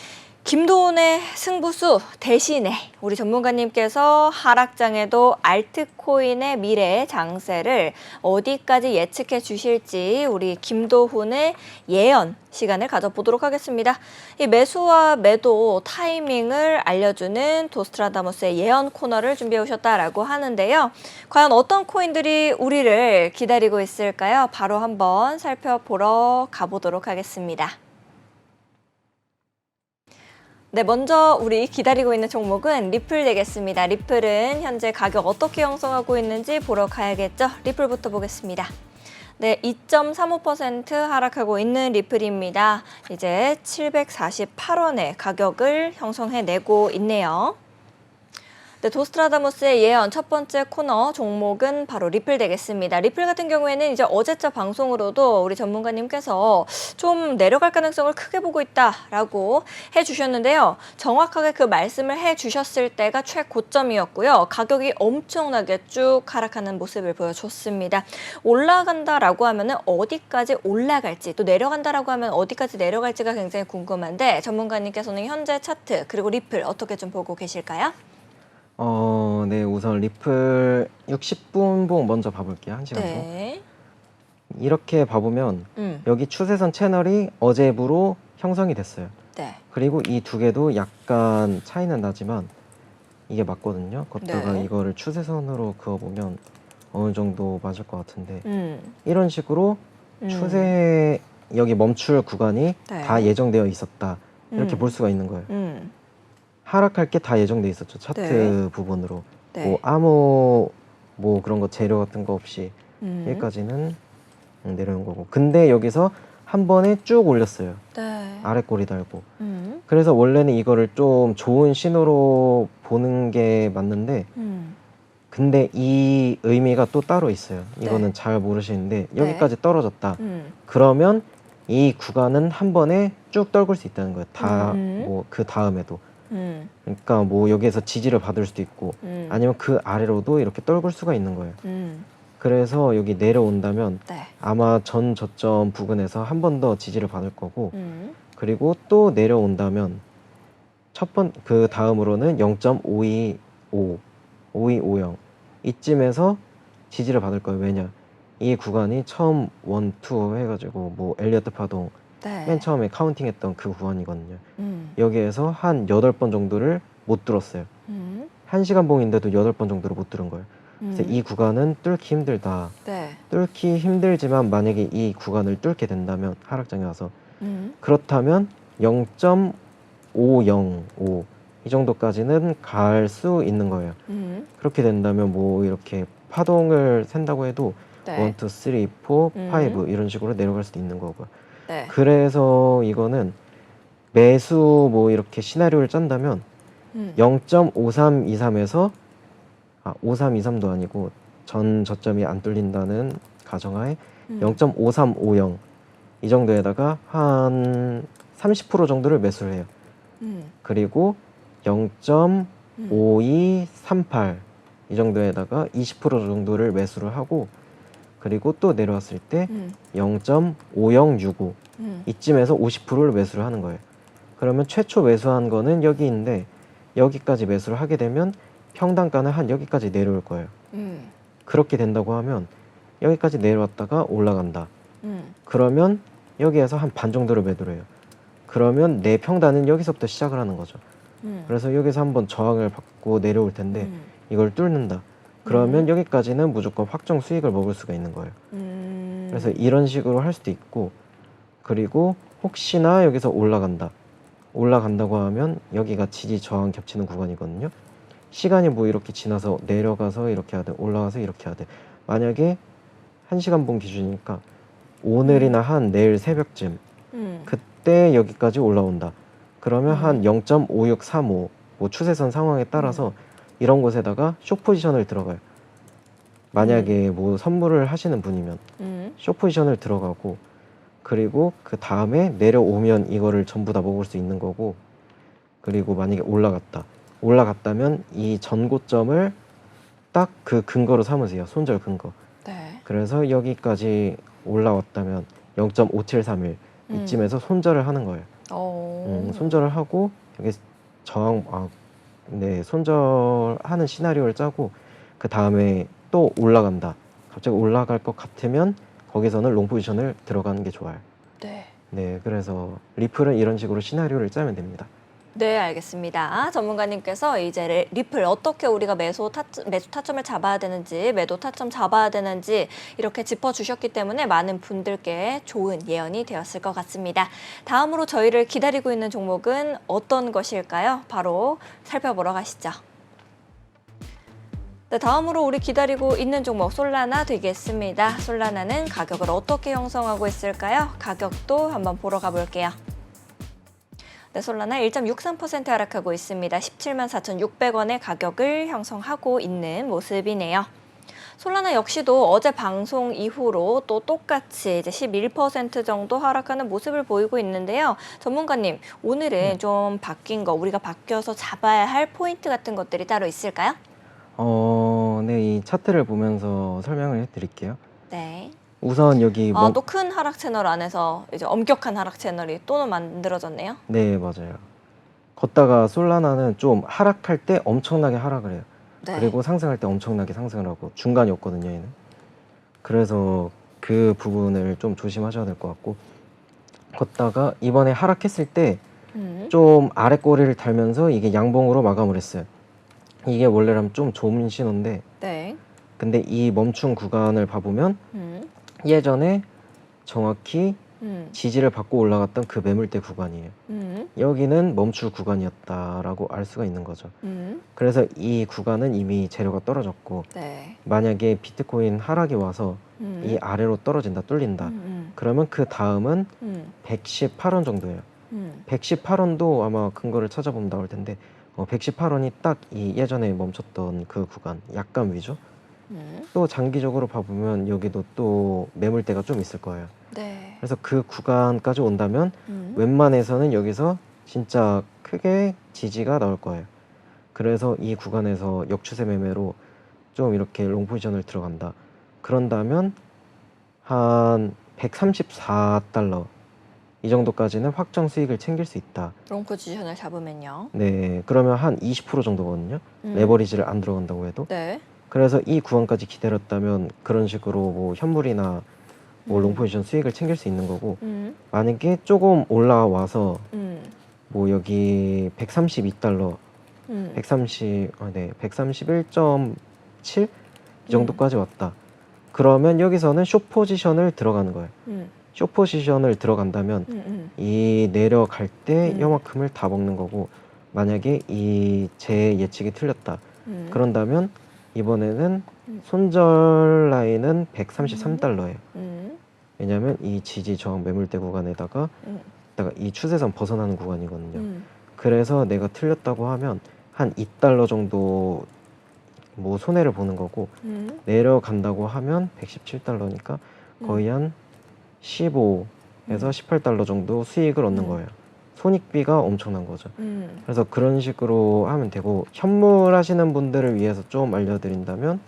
김도훈의 승부수 대신에 우리 전문가님께서 하락장에도 알트코인의 미래 장세를 어디까지 예측해 주실지 우리 김도훈의 예언 시간을 가져보도록 하겠습니다. 이 매수와 매도 타이밍을 알려주는 도스트라다무스의 예언 코너를 준비해 오셨다라고 하는데요. 과연 어떤 코인들이 우리를 기다리고 있을까요? 바로 한번 살펴보러 가보도록 하겠습니다. 네, 먼저 우리 기다리고 있는 종목은 리플 되겠습니다. 리플은 현재 가격 어떻게 형성하고 있는지 보러 가야겠죠? 리플부터 보겠습니다. 네, 2.35% 하락하고 있는 리플입니다. 이제 748원의 가격을 형성해내고 있네요. 네, 도스트라다무스의 예언 첫 번째 코너 종목은 바로 리플 되겠습니다. 리플 같은 경우에는 이제 어제자 방송으로도 우리 전문가님께서 좀 내려갈 가능성을 크게 보고 있다라고 해주셨는데요. 정확하게 그 말씀을 해주셨을 때가 최고점이었고요. 가격이 엄청나게 쭉 하락하는 모습을 보여줬습니다. 올라간다라고 하면은 어디까지 올라갈지 또 내려간다라고 하면 어디까지 내려갈지가 굉장히 궁금한데 전문가님께서는 현재 차트 그리고 리플 어떻게 좀 보고 계실까요? 네, 우선 리플 60분봉 먼저 봐볼게요. 1시간봉. 네. 이렇게 봐보면 여기 추세선 채널이 어제부로 형성이 됐어요. 네. 그리고 이 두 개도 약간 차이는 나지만 이게 맞거든요. 걷다가 네. 이거를 추세선으로 그어보면 어느 정도 맞을 것 같은데 이런 식으로 추세 여기 멈출 구간이 네. 다 예정되어 있었다. 이렇게 볼 수가 있는 거예요. 하락할 게 다 예정돼 있었죠. 차트 네. 부분으로. 네. 뭐 아무 뭐 그런 거 재료 같은 거 없이 여기까지는 내려온 거고. 근데 여기서 한 번에 쭉 올렸어요. 네. 아래 꼬리 달고. 그래서 원래는 이거를 좀 좋은 신호로 보는 게 맞는데 근데 이 의미가 또 따로 있어요. 이거는 네. 잘 모르시는데 네. 여기까지 떨어졌다. 그러면 이 구간은 한 번에 쭉 떨굴 수 있다는 거예요. 뭐 그 다음에도. 그러니까 뭐 여기에서 지지를 받을 수도 있고 아니면 그 아래로도 이렇게 떨굴 수가 있는 거예요. 그래서 여기 내려온다면 네. 아마 전 저점 부근에서 한 번 더 지지를 받을 거고 그리고 또 내려온다면 그 다음으로는 0.525 5250 이쯤에서 지지를 받을 거예요. 왜냐? 이 구간이 처음 1, 2 해가지고 뭐 엘리어트 파동 네. 맨 처음에 카운팅했던 그 구간이거든요. 여기에서 한 8번 정도를 못 뚫었어요. 1시간 봉인데도 8번 정도를 못 뚫은 거예요. 그래서 이 구간은 뚫기 힘들다. 네. 뚫기 힘들지만 만약에 이 구간을 뚫게 된다면 하락장에 와서 그렇다면 0.505 이 정도까지는 갈 수 있는 거예요. 그렇게 된다면 뭐 이렇게 파동을 센다고 해도 네. 1, 2, 3, 4, 5 이런 식으로 내려갈 수도 있는 거고요. 네. 그래서 이거는 매수 뭐 이렇게 시나리오를 짠다면 0.5323에서 5323도 아니고 전 저점이 안 뚫린다는 가정하에 0.5350 이 정도에다가 한 30% 정도를 매수를 해요. 그리고 0.5238 이 정도에다가 20% 정도를 매수를 하고 그리고 또 내려왔을 때 0.5065 이쯤에서 50%를 매수를 하는 거예요. 그러면 최초 매수한 거는 여기인데 여기까지 매수를 하게 되면 평단가는 한 여기까지 내려올 거예요. 그렇게 된다고 하면 여기까지 내려왔다가 올라간다. 그러면 여기에서 한 반 정도를 매도를 해요. 그러면 내 평단은 여기서부터 시작을 하는 거죠. 그래서 여기서 한번 저항을 받고 내려올 텐데 이걸 뚫는다. 그러면 여기까지는 무조건 확정 수익을 먹을 수가 있는 거예요. 그래서 이런 식으로 할 수도 있고 그리고 혹시나 여기서 올라간다고 하면 여기가 지지 저항 겹치는 구간이거든요. 시간이 뭐 이렇게 지나서 내려가서 이렇게 하든 올라가서 이렇게 하든 만약에 1시간 본 기준이니까 오늘이나 한 내일 새벽쯤 그때 여기까지 올라온다. 그러면 한 0.5635 뭐 추세선 상황에 따라서 이런 곳에다가 숏 포지션을 들어가요. 만약에 뭐 선물을 하시는 분이면 숏 포지션을 들어가고 그리고 그 다음에 내려오면 이거를 전부 다 먹을 수 있는 거고 그리고 만약에 올라갔다면 이 전고점을 딱 그 근거로 삼으세요. 손절 근거. 네. 그래서 여기까지 올라왔다면 0.5731 이쯤에서 손절을 하는 거예요. 손절을 하고 여기 손절하는 시나리오를 짜고 그 다음에 또 올라간다. 갑자기 올라갈 것 같으면 거기서는 롱 포지션을 들어가는 게 좋아요. 네. 네, 그래서 리플은 이런 식으로 시나리오를 짜면 됩니다. 네, 알겠습니다. 전문가님께서 이제 리플 어떻게 우리가 매수 타점을 잡아야 되는지, 매도 타점 잡아야 되는지 이렇게 짚어주셨기 때문에 많은 분들께 좋은 예언이 되었을 것 같습니다. 다음으로 저희를 기다리고 있는 종목은 어떤 것일까요? 바로 살펴보러 가시죠. 네, 다음으로 우리 기다리고 있는 종목 솔라나 되겠습니다. 솔라나는 가격을 어떻게 형성하고 있을까요? 가격도 한번 보러 가볼게요. 네, 솔라나 1.63% 하락하고 있습니다. 174,600원의 가격을 형성하고 있는 모습이네요. 솔라나 역시도 어제 방송 이후로 또 똑같이 이제 11% 정도 하락하는 모습을 보이고 있는데요. 전문가님, 오늘은 좀 바뀐 거, 우리가 바뀌어서 잡아야 할 포인트 같은 것들이 따로 있을까요? 네, 이 차트를 보면서 설명을 해드릴게요. 네. 우선 여기 또 큰 하락 채널 안에서 이제 엄격한 하락 채널이 또 만들어졌네요. 네, 맞아요. 걷다가 솔라나는 좀 하락할 때 엄청나게 하락을 해요. 네. 그리고 상승할 때 엄청나게 상승을 하고 중간이 없거든요, 얘는. 그래서 그 부분을 좀 조심하셔야 될 것 같고 걷다가 이번에 하락했을 때 좀 아래 꼬리를 달면서 이게 양봉으로 마감을 했어요. 이게 원래라면 좀 좋은 신호인데 네. 근데 이 멈춘 구간을 봐보면 예전에 정확히 지지를 받고 올라갔던 그 매물대 구간이에요. 여기는 멈출 구간이었다라고 알 수가 있는 거죠. 그래서 이 구간은 이미 재료가 떨어졌고 네. 만약에 비트코인 하락이 와서 이 아래로 떨어진다, 뚫린다. 그러면 그 다음은 118원 정도예요. 118원도 아마 근거를 찾아보면 나올 텐데 118원이 딱 이 예전에 멈췄던 그 구간 약간 위죠. 또 장기적으로 봐보면 여기도 또 매물대가 좀 있을 거예요. 네. 그래서 그 구간까지 온다면 웬만해서는 여기서 진짜 크게 지지가 나올 거예요. 그래서 이 구간에서 역추세 매매로 좀 이렇게 롱 포지션을 들어간다. 그런다면 한 134달러 이 정도까지는 확정 수익을 챙길 수 있다. 롱 포지션을 잡으면요. 네, 그러면 한 20% 정도거든요. 레버리지를 안 들어간다고 해도. 네. 그래서 이 구간까지 기다렸다면 그런 식으로 뭐 현물이나 뭐 롱 포지션 수익을 챙길 수 있는 거고, 만약에 조금 올라와서 뭐 여기 132달러, 131.7 이 정도까지 왔다. 그러면 여기서는 숏 포지션을 들어가는 거예요. 숏 포지션을 들어간다면 이 내려갈 때 요만큼을 다 먹는 거고, 만약에 이 제 예측이 틀렸다. 그런다면 이번에는 손절 라인은 133달러예요. 왜냐하면 이 지지 저항 매물대 구간에다가 이 추세선 벗어나는 구간이거든요. 그래서 내가 틀렸다고 하면 한 2달러 정도 뭐 손해를 보는 거고, 내려간다고 하면 117달러니까 거의 한 15에서 18달러 정도 수익을 얻는 거예요. 손익비가 엄청난 거죠. 그래서 그런 식으로 하면 되고, 현물 하시는 분들을 위해서 좀 알려드린다면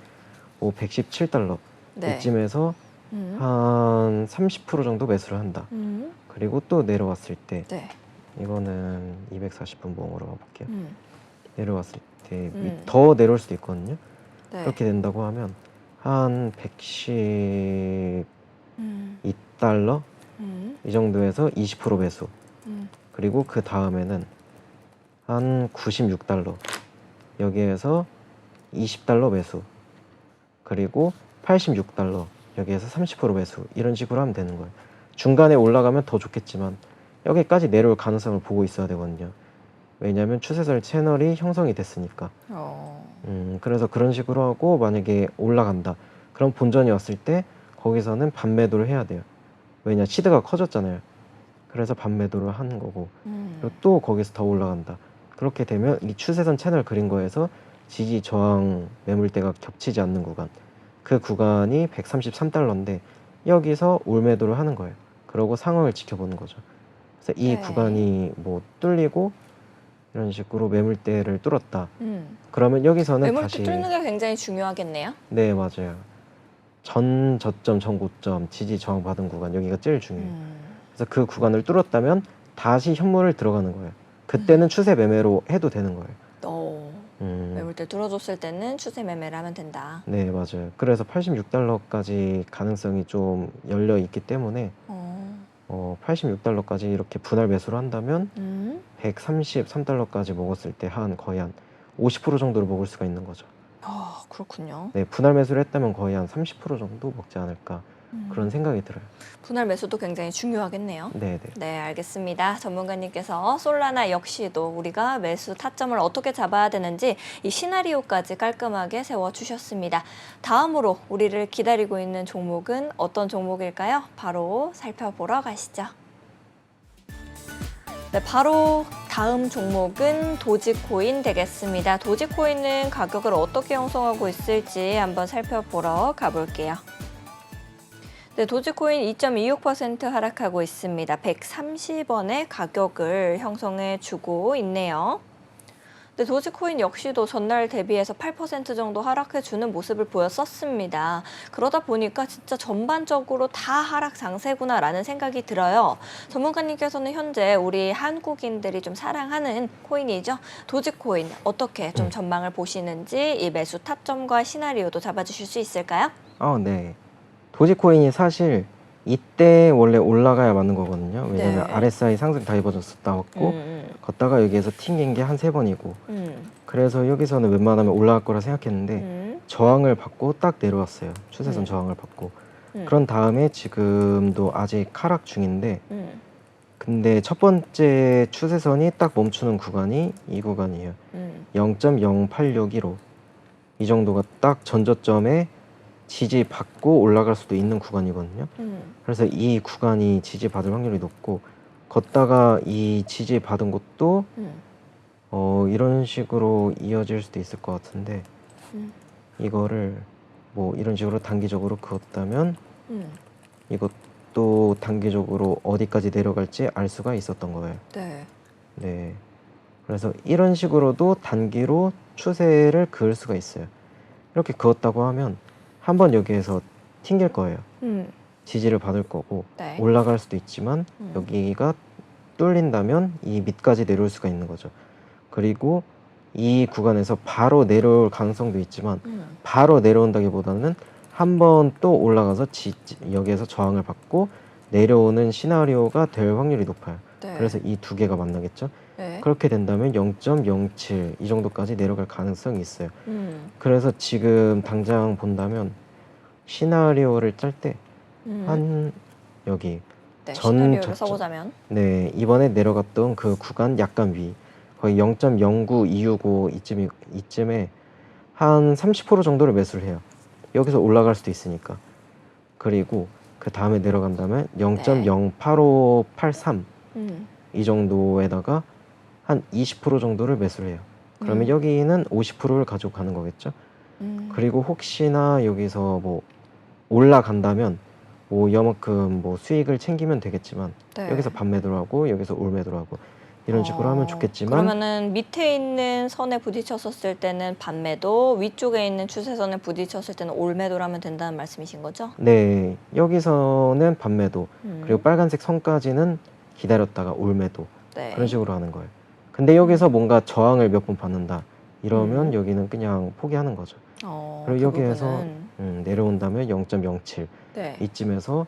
뭐 117달러 네. 이쯤에서 한 30% 정도 매수를 한다. 그리고 또 내려왔을 때 네. 이거는 240분 모음으로 가볼게요. 내려왔을 때 더 내려올 수도 있거든요. 네. 그렇게 된다고 하면 한 112달러 이 정도에서 20% 매수. 그리고 그 다음에는 한 96달러 여기에서 20달러 매수. 그리고 86달러 여기에서 30% 매수. 이런 식으로 하면 되는 거예요. 중간에 올라가면 더 좋겠지만 여기까지 내려올 가능성을 보고 있어야 되거든요. 왜냐하면 추세설 채널이 형성이 됐으니까. 그래서 그런 식으로 하고, 만약에 올라간다. 그럼 본전이 왔을 때 거기서는 반매도를 해야 돼요. 왜냐, 시드가 커졌잖아요. 그래서 반매도를 하는 거고. 그리고 또 거기서 더 올라간다. 그렇게 되면 이 추세선 채널 그린 거에서 지지 저항 매물대가 겹치지 않는 구간, 그 구간이 133달러인데 여기서 올매도를 하는 거예요. 그러고 상황을 지켜보는 거죠. 그래서 이 네. 구간이 뭐 뚫리고 이런 식으로 매물대를 뚫었다. 그러면 여기서는 매물대 다시 뚫는 게 굉장히 중요하겠네요. 네, 맞아요. 전 저점, 전 고점, 지지 저항 받은 구간, 여기가 제일 중요해요. 그래서 그 구간을 뚫었다면 다시 현물을 들어가는 거예요. 그때는 추세 매매로 해도 되는 거예요. 매물대 뚫어줬을 때는 추세 매매를 하면 된다. 네, 맞아요. 그래서 86달러까지 가능성이 좀 열려 있기 때문에 86달러까지 이렇게 분할 매수를 한다면 133달러까지 먹었을 때 거의 한 50% 정도를 먹을 수가 있는 거죠. 아, 그렇군요. 네, 분할 매수를 했다면 거의 한 30% 정도 먹지 않을까, 그런 생각이 들어요. 분할 매수도 굉장히 중요하겠네요. 네. 네, 알겠습니다. 전문가님께서 솔라나 역시도 우리가 매수 타점을 어떻게 잡아야 되는지 이 시나리오까지 깔끔하게 세워주셨습니다. 다음으로 우리를 기다리고 있는 종목은 어떤 종목일까요? 바로 살펴보러 가시죠. 네, 바로 다음 종목은 도지코인 되겠습니다. 도지코인은 가격을 어떻게 형성하고 있을지 한번 살펴보러 가볼게요. 네, 도지코인 2.26% 하락하고 있습니다. 130원의 가격을 형성해 주고 있네요. 네, 도지코인 역시도 전날 대비해서 8% 정도 하락해 주는 모습을 보였었습니다. 그러다 보니까 진짜 전반적으로 다 하락 장세구나라는 생각이 들어요. 전문가님께서는 현재 우리 한국인들이 좀 사랑하는 코인이죠. 도지코인 어떻게 좀 전망을 보시는지 이 매수 타점과 시나리오도 잡아주실 수 있을까요? 네. 도지코인이 사실 이때 원래 올라가야 맞는 거거든요. 왜냐면 네. RSI 상승 다이버전스 나왔고 걷다가 여기에서 튕긴 게 한 3번이고 그래서 여기서는 웬만하면 올라갈 거라 생각했는데 저항을 받고 딱 내려왔어요. 추세선 저항을 받고 그런 다음에 지금도 아직 하락 중인데 근데 첫 번째 추세선이 딱 멈추는 구간이 이 구간이에요. 0.0861로 이 정도가 딱 전저점에 지지받고 올라갈 수도 있는 구간이거든요. 그래서 이 구간이 지지받을 확률이 높고 걷다가 이 지지받은 곳도 이런 식으로 이어질 수도 있을 것 같은데 이거를 뭐 이런 식으로 단기적으로 그었다면 이것도 단기적으로 어디까지 내려갈지 알 수가 있었던 거예요. 네. 네. 그래서 이런 식으로도 단기로 추세를 그을 수가 있어요. 이렇게 그었다고 하면 한번 여기에서 튕길 거예요. 지지를 받을 거고 네. 올라갈 수도 있지만 여기가 뚫린다면 이 밑까지 내려올 수가 있는 거죠. 그리고 이 구간에서 바로 내려올 가능성도 있지만 바로 내려온다기보다는 한 번 또 올라가서 여기에서 저항을 받고 내려오는 시나리오가 될 확률이 높아요. 네. 그래서 이 두 개가 만나겠죠. 네. 그렇게 된다면 0.07 이 정도까지 내려갈 가능성이 있어요. 그래서 지금 당장 본다면 시나리오를 짤 때 한 여기 네, 전 시나리오를 저점, 써보자면 네, 이번에 내려갔던 그 구간 약간 위 거의 0.09265 이쯤에 한 30% 정도를 매수를 해요. 여기서 올라갈 수도 있으니까. 그리고 그 다음에 내려간다면 0.08583 이 정도에다가 한 20% 정도를 매수를 해요. 그러면 여기는 50%를 가지고 가는 거겠죠. 그리고 혹시나 여기서 뭐 올라간다면 뭐 이만큼 뭐 수익을 챙기면 되겠지만 네. 여기서 반매도를 하고 여기서 올매도를 하고 이런 식으로 하면 좋겠지만 그러면은 밑에 있는 선에 부딪혔었을 때는 반매도, 위쪽에 있는 추세선에 부딪혔을 때는 올매도를 하면 된다는 말씀이신 거죠? 네, 여기서는 반매도 그리고 빨간색 선까지는 기다렸다가 올매도 네. 그런 식으로 하는 거예요. 근데 여기서 뭔가 저항을 몇 번 받는다 이러면 여기는 그냥 포기하는 거죠. 그리고 여기에서 내려온다면 0.07 네. 이쯤에서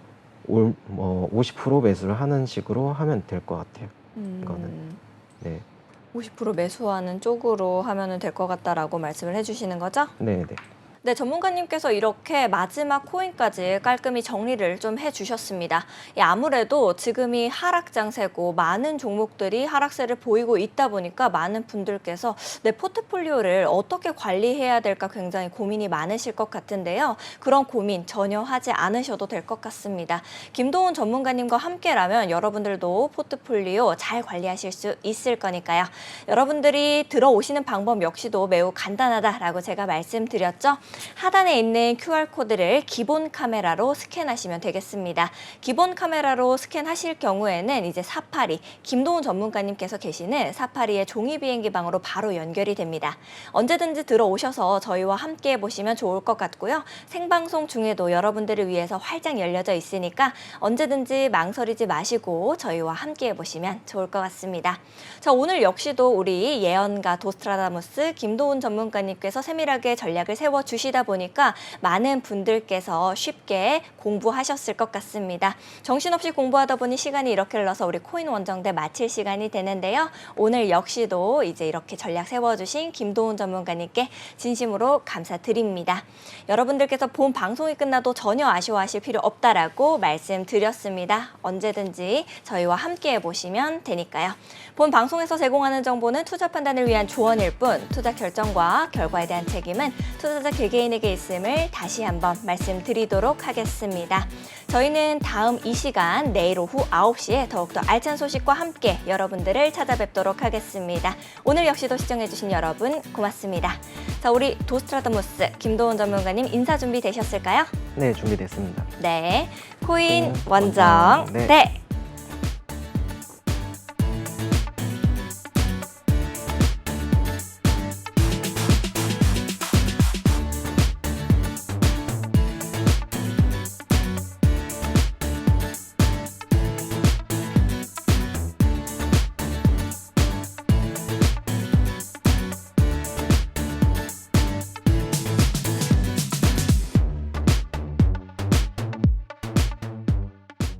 50% 매수를 하는 식으로 하면 될 것 같아요. 이거는 네. 50% 매수하는 쪽으로 하면 될 것 같다라고 말씀을 해주시는 거죠? 네, 네. 네, 전문가님께서 이렇게 마지막 코인까지 깔끔히 정리를 좀 해주셨습니다. 아무래도 지금이 하락 장세고 많은 종목들이 하락세를 보이고 있다 보니까 많은 분들께서 내 포트폴리오를 어떻게 관리해야 될까 굉장히 고민이 많으실 것 같은데요. 그런 고민 전혀 하지 않으셔도 될 것 같습니다. 김도훈 전문가님과 함께라면 여러분들도 포트폴리오 잘 관리하실 수 있을 거니까요. 여러분들이 들어오시는 방법 역시도 매우 간단하다라고 제가 말씀드렸죠. 하단에 있는 QR코드를 기본 카메라로 스캔하시면 되겠습니다. 기본 카메라로 스캔하실 경우에는 이제 사파리, 김도훈 전문가님께서 계시는 사파리의 종이 비행기 방으로 바로 연결이 됩니다. 언제든지 들어오셔서 저희와 함께 해보시면 좋을 것 같고요. 생방송 중에도 여러분들을 위해서 활짝 열려져 있으니까 언제든지 망설이지 마시고 저희와 함께 해보시면 좋을 것 같습니다. 자, 오늘 역시도 우리 예언가 도스트라다무스 김도훈 전문가님께서 세밀하게 전략을 세워주시다 보니까 많은 분들께서 쉽게 공부하셨을 것 같습니다. 정신없이 공부하다 보니 시간이 이렇게 흘러서 우리 코인 원정대 마칠 시간이 되는데요. 오늘 역시도 이제 이렇게 전략 세워주신 김도훈 전문가님께 진심으로 감사드립니다. 여러분들께서 본 방송이 끝나도 전혀 아쉬워하실 필요 없다라고 말씀드렸습니다. 언제든지 저희와 함께 해보시면 되니까요. 본 방송에서 제공하는 정보는 투자 판단을 위한 조언일 뿐 투자 결정과 결과에 대한 책임은 투자자 개개인에게 있음을 다시 한번 말씀드리도록 하겠습니다. 저희는 다음 이 시간 내일 오후 9시에 더욱더 알찬 소식과 함께 여러분들을 찾아뵙도록 하겠습니다. 오늘 역시도 시청해주신 여러분 고맙습니다. 자, 우리 도스트라다무스 김도훈 전문가님 인사 준비 되셨을까요? 네, 준비됐습니다. 네, 코인 원정. 네.